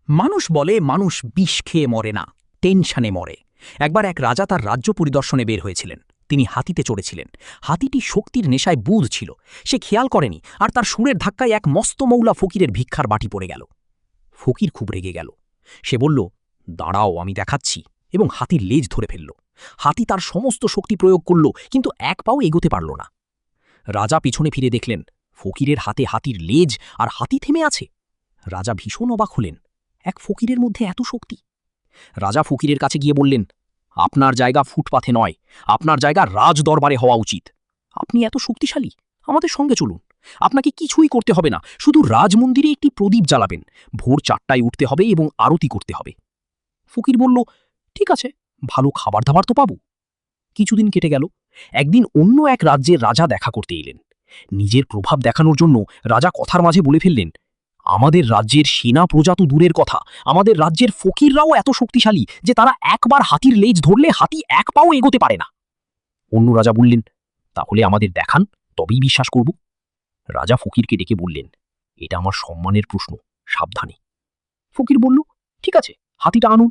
মানুষ বলে মানুষ বিষ খেয়ে মরে না, টেনশনে মরে। একবার এক রাজা তার রাজ্য পরিদর্শনে বের হয়েছিলেন। তিনি হাতিতে চড়েছিলেন। হাতিটি শক্তির নেশায় বুঁদ ছিল। সে খেয়াল করেনি, আর তার সুরের ধাক্কায় এক মস্তমৌলা ফকিরের ভিক্ষার বাটি পড়ে গেল। ফকির খুব রেগে গেল। সে বলল, দাঁড়াও, আমি দেখাচ্ছি, এবং হাতির লেজ ধরে ফেলল। হাতি তার সমস্ত শক্তি প্রয়োগ করল, কিন্তু এক পাও এগোতে পারল না। রাজা পিছনে ফিরে দেখলেন ফকিরের হাতে হাতির লেজ, আর হাতি থেমে আছে। রাজা ভীষণ অবাক হলেন, এক ফকিরের মধ্যে এত শক্তি। রাজা ফকিরের কাছে গিয়ে বললেন, আপনার জায়গা ফুটপাথে নয়, আপনার জায়গা রাজ দরবারে হওয়া উচিত। আপনি এত শক্তিশালী, আমাদের সঙ্গে চলুন। আপনাকে কিছুই করতে হবে না, শুধু রাজমন্দিরে একটি প্রদীপ জ্বালাবেন। ভোর 4টায় উঠতে হবে এবং আরতি করতে হবে। ফকির বলল, ঠিক আছে, ভালো খাবার দাবার তো পাবো। কিছুদিন কেটে গেল। একদিন অন্য এক রাজ্যের রাজা দেখা করতে এলেন। নিজের প্রভাব দেখানোর জন্য রাজা কথার মাঝে বলে ফেললেন, আমাদের রাজ্যের সেনা প্রজা তো দূরের কথা, আমাদের রাজ্যের ফকিররাও এত শক্তিশালী যে তারা একবার হাতির লেজ ধরলে হাতি এক পাও এগোতে পারে না। অন্য রাজা বললেন, তাহলে আমাদের দেখান, তবেই বিশ্বাস করব। রাজা ফকিরকে ডেকে বললেন, এটা আমার সম্মানের প্রশ্ন, সাবধানে। ফকির বলল, ঠিক আছে, হাতিটা আনুন।